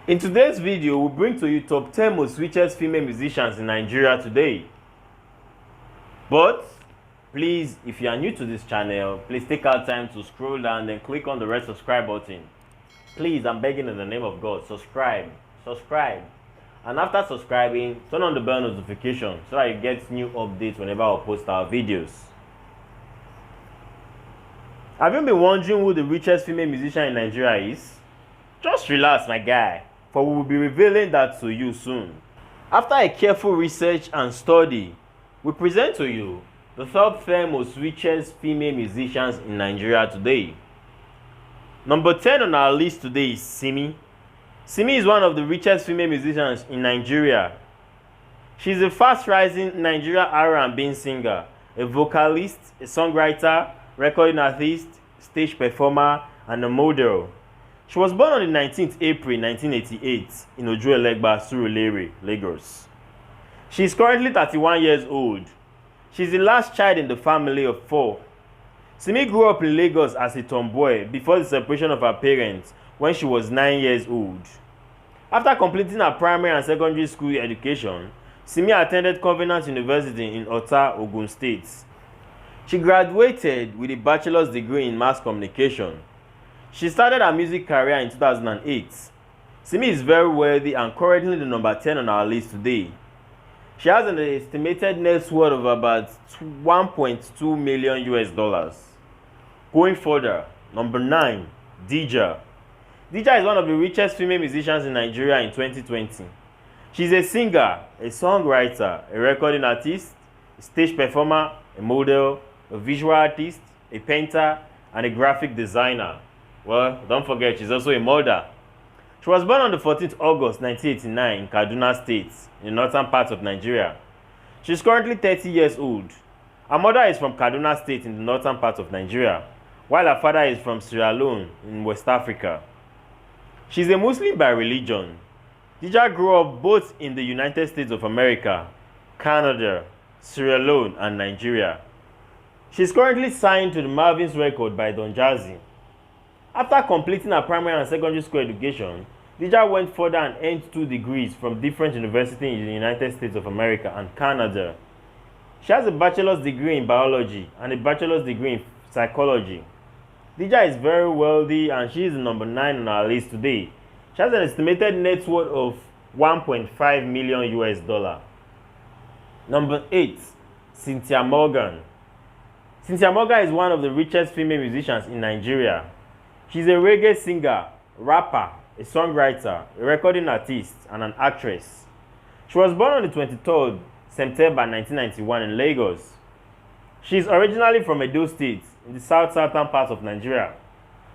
In today's video, we'll bring to you top 10 most richest female musicians in Nigeria today. But please, if you are new to this channel, please take out time to scroll down and click on the red subscribe button. Please, I'm begging in the name of God, subscribe. And after subscribing, turn on the bell notification so that you get new updates whenever I post our videos. Have you been wondering who the richest female musician in Nigeria is? Just relax, my guy, for we will be revealing that to you soon. After a careful research and study, we present to you the top 10 most richest female musicians in Nigeria today. Number 10 on our list today is Simi. Simi is one of the richest female musicians in Nigeria. She is a fast-rising Nigerian R&B singer, a vocalist, a songwriter, recording artist, stage performer, and a model. She was born on the 19th April 1988 in Ojuelegba, Surulere, Lagos. She is currently 31 years old. She is the last child in the family of 4. Simi grew up in Lagos as a tomboy before the separation of her parents when she was 9 years old. After completing her primary and secondary school education, Simi attended Covenant University in Ota, Ogun State. She graduated with a bachelor's degree in mass communication. She started her music career in 2008. Simi is very wealthy and currently the number 10 on our list today. She has an estimated net worth of about $1.2 million. Going further, number 9, Dija. Dija is one of the richest female musicians in Nigeria in 2020. She is a singer, a songwriter, a recording artist, a stage performer, a model, a visual artist, a painter, and a graphic designer. Well, don't forget, she's also a mother. She was born on the 14th August 1989 in Kaduna State, in the northern part of Nigeria. She is currently 30 years old. Her mother is from Kaduna State in the northern part of Nigeria, while her father is from Sierra Leone in West Africa. She is a Muslim by religion. Dija grew up both in the United States of America, Canada, Sierra Leone, and Nigeria. She is currently signed to the Marvin's Record by Don Jazzy. After completing her primary and secondary school education, Dija went further and earned 2 degrees from different universities in the United States of America and Canada. She has a bachelor's degree in biology and a bachelor's degree in psychology. Dija is very wealthy and she is the number 9 on our list today. She has an estimated net worth of $1.5 million. Number 8, Cynthia Morgan. Cynthia Morgan is one of the richest female musicians in Nigeria. She's a reggae singer, rapper, a songwriter, a recording artist, and an actress. She was born on the 23rd September 1991 in Lagos. She is originally from Edo State, in the southern part of Nigeria.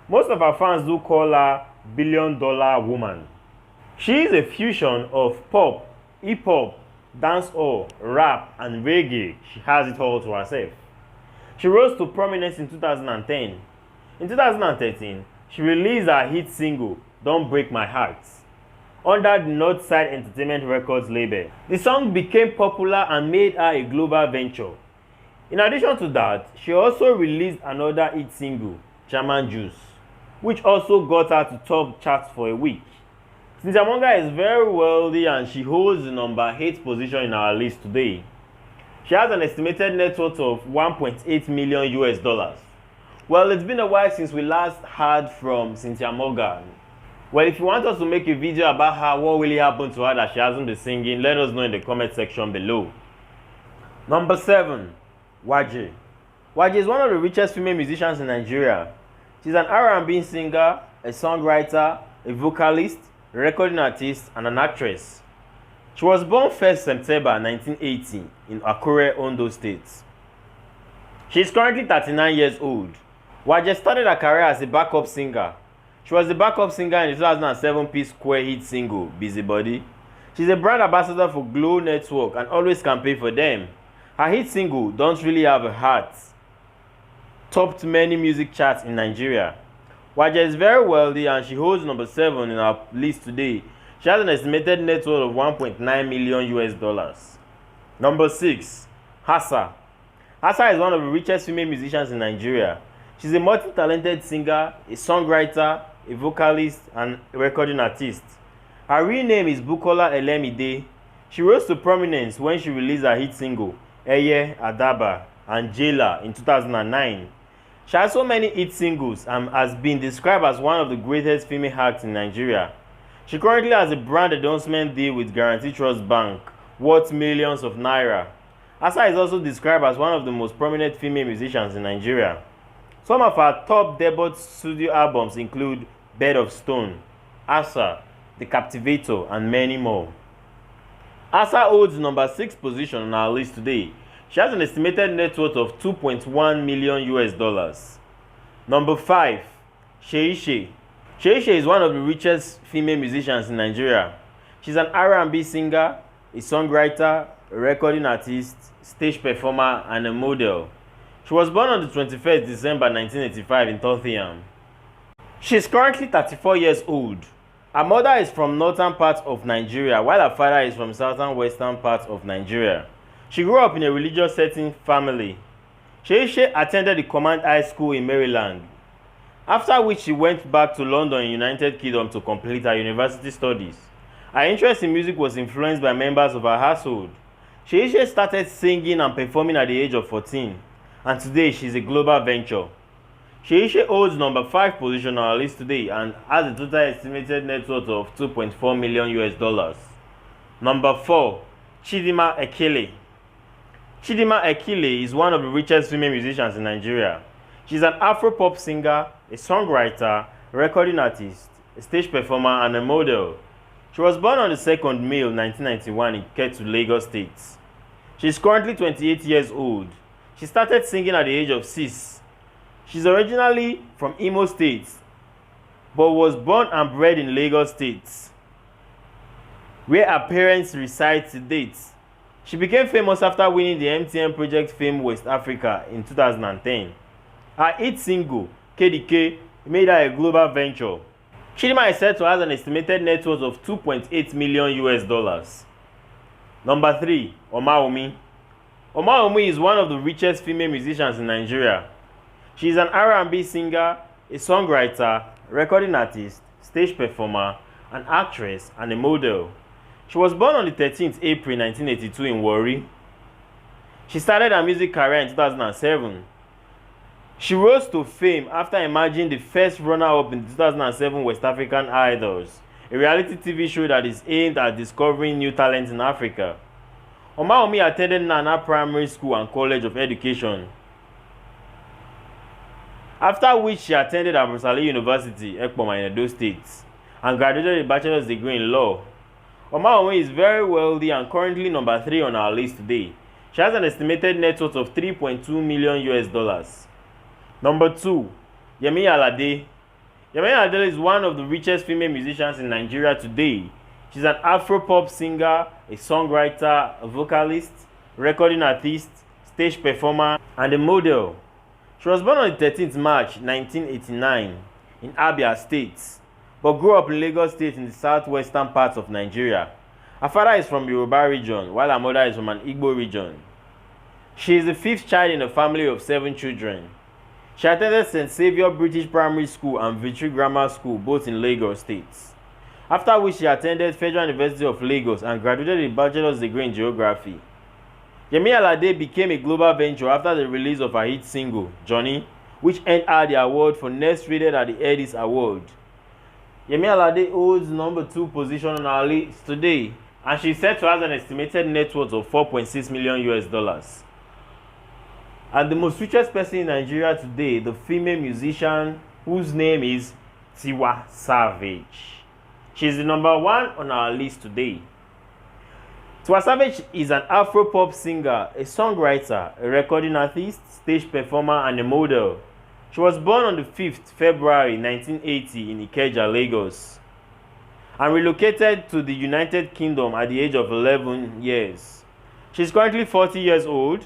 Most of her fans do call her Billion Dollar Woman. She is a fusion of pop, hip-hop, dancehall, rap, and reggae. She has it all to herself. She rose to prominence in 2010. In 2013, she released her hit single, Don't Break My Heart, under the Northside Entertainment Records label. The song became popular and made her a global venture. In addition to that, she also released another hit single, German Juice, which also got her to top charts for a week. Cynthia Morgan is very wealthy and she holds the number 8 position in our list today. She has an estimated net worth of $1.8 million. Well, it's been a while since we last heard from Cynthia Morgan. Well, if you want us to make a video about her, what really happened to her that she hasn't been singing, let us know in the comment section below. Number 7, Waje. Waje is one of the richest female musicians in Nigeria. She's an R&B singer, a songwriter, a vocalist, a recording artist, and an actress. She was born 1st September 1980 in Akure, Ondo State. She is currently 39 years old. Waje started her career as a backup singer. She was the backup singer in the 2007 P-Square hit single, Busybody. She's a brand ambassador for Glow Network and always campaign for them. Her hit single, Don't Really Have a Heart, topped many music charts in Nigeria. Waje is very wealthy and she holds number 7 in our list today. She has an estimated net worth of $1.9 million. Number 6, Hassa. Hassa is one of the richest female musicians in Nigeria. She's a multi-talented singer, a songwriter, a vocalist, and a recording artist. Her real name is Bukola Elemide. She rose to prominence when she released her hit single Eye Adaba and Jailer in 2009. She has so many hit singles and has been described as one of the greatest female acts in Nigeria. She currently has a brand endorsement deal with Guarantee Trust Bank, worth millions of naira. Asa is also described as one of the most prominent female musicians in Nigeria. Some of her top debut studio albums include Bed of Stone, Asa, The Captivator, and many more. Asa holds number 6 position on our list today. She has an estimated net worth of $2.1 million. Number 5, Seyi. Seyi is one of the richest female musicians in Nigeria. She's an R&B singer, a songwriter, a recording artist, stage performer, and a model. She was born on the 21st December 1985 in Tottenham. She is currently 34 years old. Her mother is from northern part of Nigeria, while her father is from southern western part of Nigeria. She grew up in a religious setting family. Seyi attended the Command High School in Maryland, after which she went back to London in United Kingdom to complete her university studies. Her interest in music was influenced by members of her household. Seyi started singing and performing at the age of 14, and today she is a global venture. Seyi holds number 5 position on our list today and has a total estimated net worth of $2.4 million. Number 4, Chidinma Ekele. Chidinma Ekele is one of the richest female musicians in Nigeria. She is an Afro-pop singer, a songwriter, a recording artist, a stage performer, and a model. She was born on the 2nd May 1991 in Ketu, Lagos State. She is currently 28 years old. She started singing at the age of 6. She is originally from Imo State, but was born and bred in Lagos State, where her parents reside to date. She became famous after winning the MTN Project Fame West Africa in 2010. Her hit single, KDK, made her a global venture. Chidinma is said to have an estimated net worth of $2.8 million. Number 3, Omawumi. Omawumi is one of the richest female musicians in Nigeria. She is an R&B singer, a songwriter, recording artist, stage performer, an actress, and a model. She was born on the 13th April 1982 in Warri. She started her music career in 2007. She rose to fame after emerging the first runner-up in the 2007 West African Idols, a reality TV show that is aimed at discovering new talents in Africa. Omawumi attended Nana Primary School and College of Education, after which she attended Abosale University, Ekpoma in Edo State, and graduated a bachelor's degree in law. Omawumi is very wealthy and currently number 3 on our list today. She has an estimated net worth of $3.2 million. Number 2, Yemi Alade. Yemi Alade is one of the richest female musicians in Nigeria today. She's an Afro-pop singer, a songwriter, a vocalist, recording artist, stage performer, and a model. She was born on the 13th March 1989 in Abia State, but grew up in Lagos State in the southwestern parts of Nigeria. Her father is from Yoruba region, while her mother is from an Igbo region. She is the 5th child in a family of 7 children. She attended St. Saviour British Primary School and Victory Grammar School, both in Lagos State, after which she attended Federal University of Lagos and graduated with a bachelor's degree in geography. Yemi Alade became a global venture after the release of her hit single, Johnny, which earned her the award for Next Rated at the Edis Award. Yemi Alade holds number 2 position on our list today, and she is said to have an estimated net worth of $4.6 million. And the most richest person in Nigeria today, the female musician whose name is Tiwa Savage. She is the number 1 on our list today. Tiwa Savage is an Afro-pop singer, a songwriter, a recording artist, stage performer, and a model. She was born on the 5th February 1980 in Ikeja, Lagos, and relocated to the United Kingdom at the age of 11 years. She is currently 40 years old.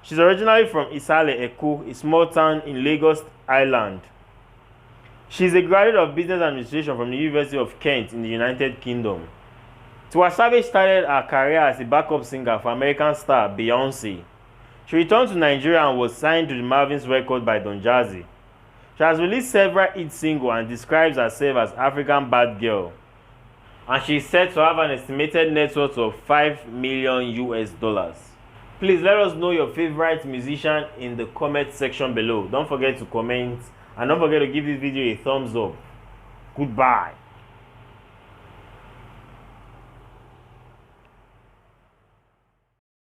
She is originally from Isale Eko, a small town in Lagos Island. She is a graduate of Business Administration from the University of Kent in the United Kingdom. Tiwa Savage started her career as a backup singer for American star Beyoncé. She returned to Nigeria and was signed to the Marvin's Records by Don Jazzy. She has released several hit singles and describes herself as African Bad Girl. and she's said to have an estimated net worth of $5 million US. Please let us know your favorite musician in the comment section below. Don't forget to comment and don't forget to give this video a thumbs up. Goodbye.